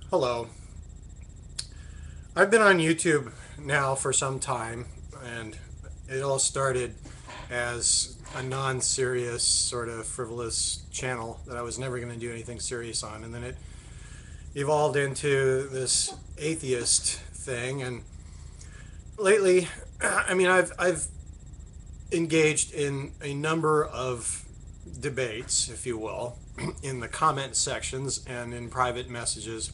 Hello. I've been on YouTube now for some time, and it all started as a non-serious, sort of frivolous channel that I was never going to do anything serious on, and then it evolved into this atheist thing. And lately, I've engaged in a number of debates, if you will, in the comment sections and in private messages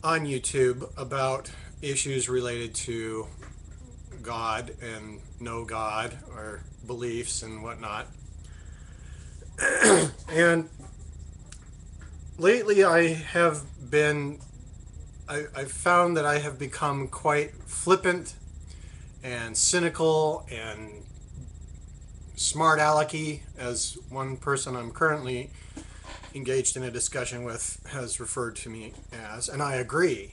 on YouTube about issues related to God and no God or beliefs and whatnot. And lately I've found that I have become quite flippant and cynical and smart alecky, as one person I'm currently engaged in a discussion with has referred to me as, and I agree.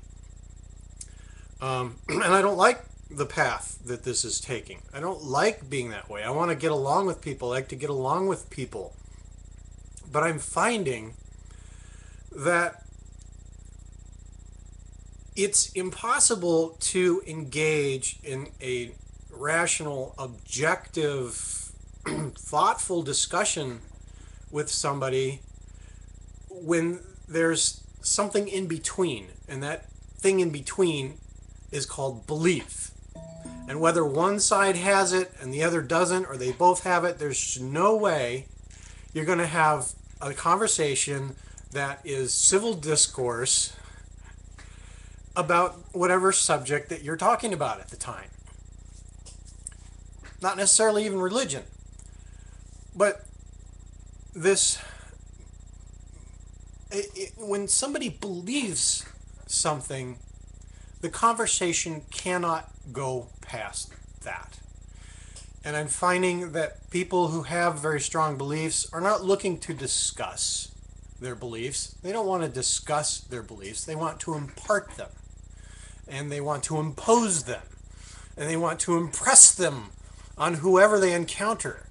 And I don't like the path that this is taking. I don't like being that way. I want to get along with people. I like to get along with people. But I'm finding that it's impossible to engage in a rational, objective, thoughtful discussion with somebody when there's something in between, and that thing in between is called belief. And whether one side has it and the other doesn't, or they both have it, there's no way you're going to have a conversation that is civil discourse about whatever subject that you're talking about at the time. Not necessarily even religion, but this when somebody believes something, the conversation cannot go past that. And I'm finding that people who have very strong beliefs are not looking to discuss their beliefs. They don't want to discuss their beliefs. They want to impart them. And they want to impose them. And they want to impress them on whoever they encounter.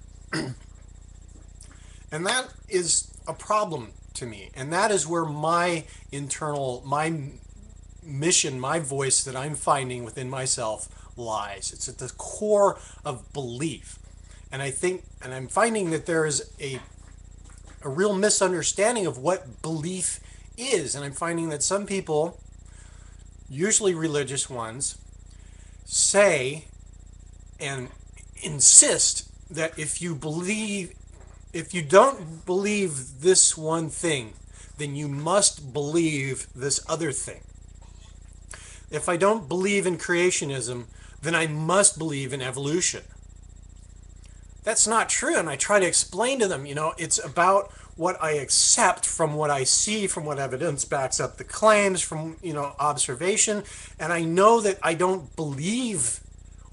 And that is a problem to me. And that is where my mission, my voice that I'm finding within myself lies. It's at the core of belief. And I'm finding that there is a real misunderstanding of what belief is. And I'm finding that some people, usually religious ones, say and insist that if you don't believe this one thing, then you must believe this other thing. If I don't believe in creationism, then I must believe in evolution. That's not true, and I try to explain to them, it's about what I accept from what I see, from what evidence backs up the claims, from, observation, and I know that I don't believe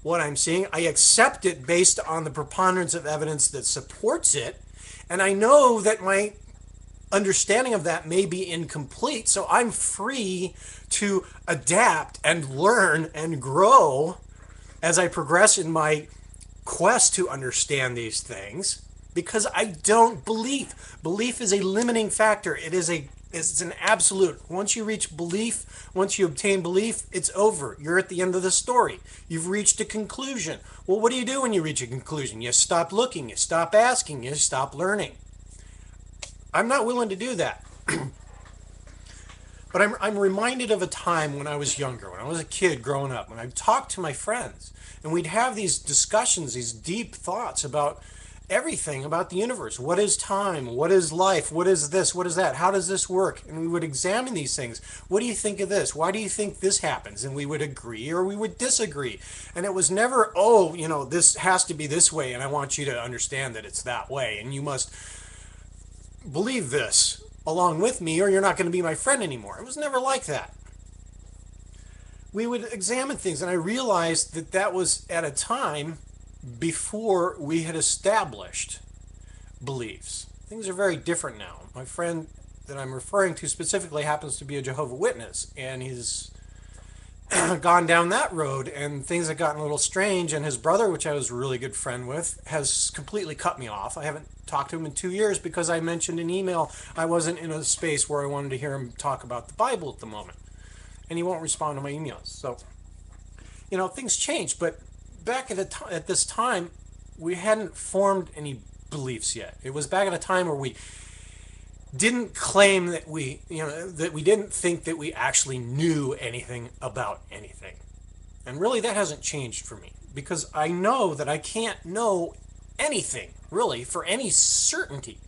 what I'm seeing. I accept it based on the preponderance of evidence that supports it, and I know that my understanding of that may be incomplete, so I'm free to adapt and learn and grow as I progress in my quest to understand these things, because I don't believe. Belief is a limiting factor. It's an absolute. Once you reach belief, once you obtain belief, it's over. You're at the end of the story. You've reached a conclusion. Well, what do you do when you reach a conclusion? You stop looking, you stop asking, you stop learning. I'm not willing to do that. But I'm reminded of a time when I was younger, when I was a kid growing up, when I'd talk to my friends, and we'd have these discussions, these deep thoughts about everything about the universe. What is time? What is life? What is this? What is that? How does this work? And we would examine these things. What do you think of this? Why do you think this happens? And we would agree or we would disagree. And it was never, this has to be this way, and I want you to understand that it's that way, and you must believe this along with me or you're not going to be my friend anymore. It was never like that. We would examine things, and I realized that that was at a time before we had established beliefs. Things are very different now. My friend that I'm referring to specifically happens to be a Jehovah's Witness, and he's gone down that road, and things have gotten a little strange. And his brother, which I was a really good friend with, has completely cut me off. I haven't talked to him in 2 years because I mentioned in email I wasn't in a space where I wanted to hear him talk about the Bible at the moment, and he won't respond to my emails. So, things change. But back at this time, we hadn't formed any beliefs yet. It was back at a time where we didn't claim that that we didn't think that we actually knew anything about anything. And really that hasn't changed for me, because I know that I can't know anything really for any certainty.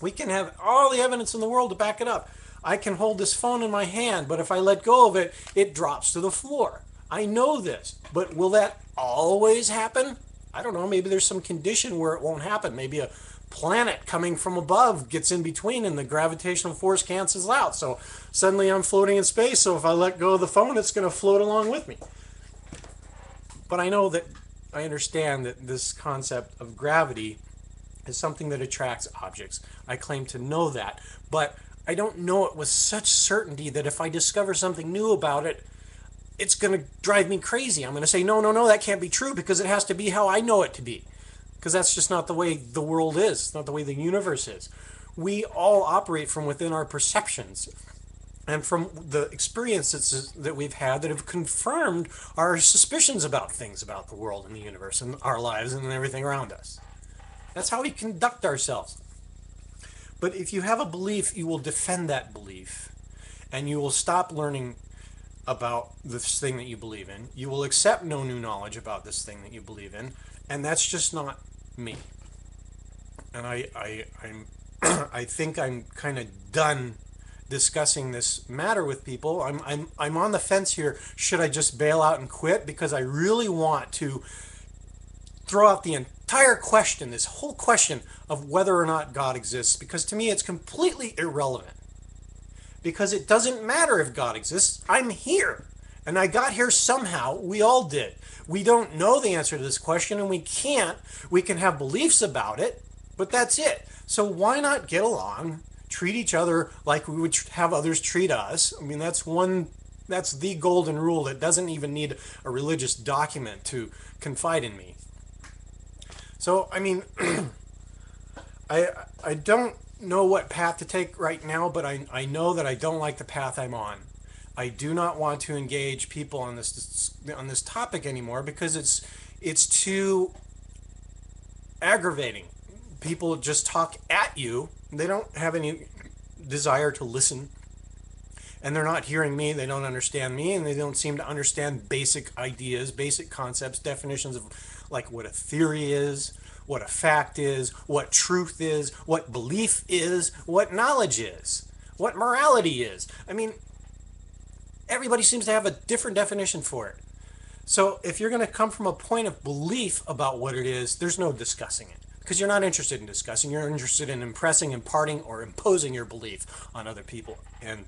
We can have all the evidence in the world to back it up. I can hold this phone in my hand, but if I let go of it, it drops to the floor. I know this, but will that always happen? I don't know. Maybe there's some condition where it won't happen. Maybe a planet coming from above gets in between and the gravitational force cancels out. So suddenly I'm floating in space. So if I let go of the phone, it's going to float along with me. But I understand that this concept of gravity is something that attracts objects. I claim to know that, but I don't know it with such certainty that if I discover something new about it, it's going to drive me crazy. I'm going to say, no, no, no, that can't be true, because it has to be how I know it to be. Because that's just not the way the world is. It's not the way the universe is. We all operate from within our perceptions and from the experiences that we've had that have confirmed our suspicions about things about the world and the universe and our lives and everything around us. That's how we conduct ourselves. But if you have a belief, you will defend that belief, and you will stop learning about this thing that you believe in. You will accept no new knowledge about this thing that you believe in, and that's just not me. And I'm I think I'm kind of done discussing this matter with people. I'm on the fence here. Should I just bail out and quit? Because I really want to throw out the entire question, this whole question of whether or not God exists, because to me it's completely irrelevant. Because it doesn't matter if God exists. I'm here. And I got here somehow. We all did. We don't know the answer to this question, and we can't. We can have beliefs about it, but that's it. So why not get along, treat each other like we would have others treat us? I mean, that's the golden rule that doesn't even need a religious document to confide in me. So, I mean, I don't know what path to take right now, but I know that I don't like the path I'm on. I do not want to engage people on this topic anymore, because it's too aggravating. People just talk at you. They don't have any desire to listen, and they're not hearing me. They don't understand me, and they don't seem to understand basic ideas, basic concepts, definitions of like what a theory is, what a fact is, what truth is, what belief is, what knowledge is, what morality is. I mean, everybody seems to have a different definition for it. So if you're going to come from a point of belief about what it is, there's no discussing it, because you're not interested in discussing. You're interested in impressing, imparting, or imposing your belief on other people. And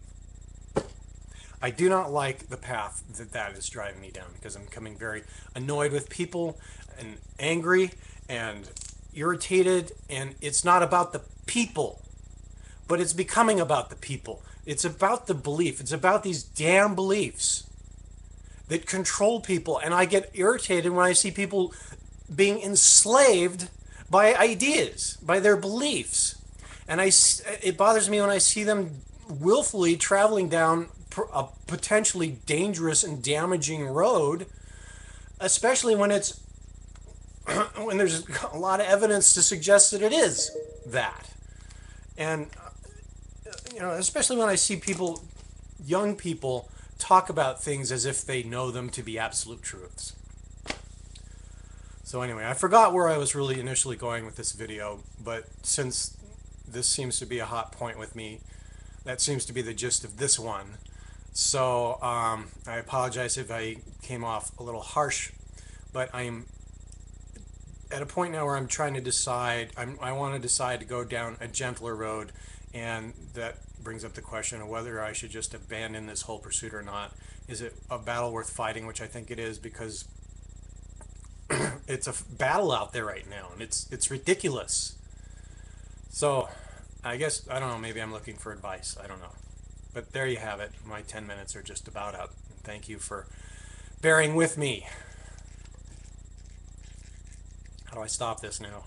I do not like the path that is driving me down, because I'm becoming very annoyed with people and angry and irritated, and it's not about the people, but it's becoming about the people. It's about the belief. It's about these damn beliefs that control people, and I get irritated when I see people being enslaved by ideas, by their beliefs, and it bothers me when I see them willfully traveling down a potentially dangerous and damaging road, especially when when there's a lot of evidence to suggest that it is that. And especially when I see young people talk about things as if they know them to be absolute truths. So anyway, I forgot where I was really initially going with this video, but since this seems to be a hot point with me, that seems to be the gist of this one. So I apologize if I came off a little harsh, but I'm at a point now where I'm trying to decide. I want to decide to go down a gentler road, and that brings up the question of whether I should just abandon this whole pursuit or not. Is it a battle worth fighting? Which I think it is, because it's a battle out there right now, and it's ridiculous. So I guess, I don't know, maybe I'm looking for advice. I don't know. But there you have it. My 10 minutes are just about up. thank you for bearing with me. How do I stop this now?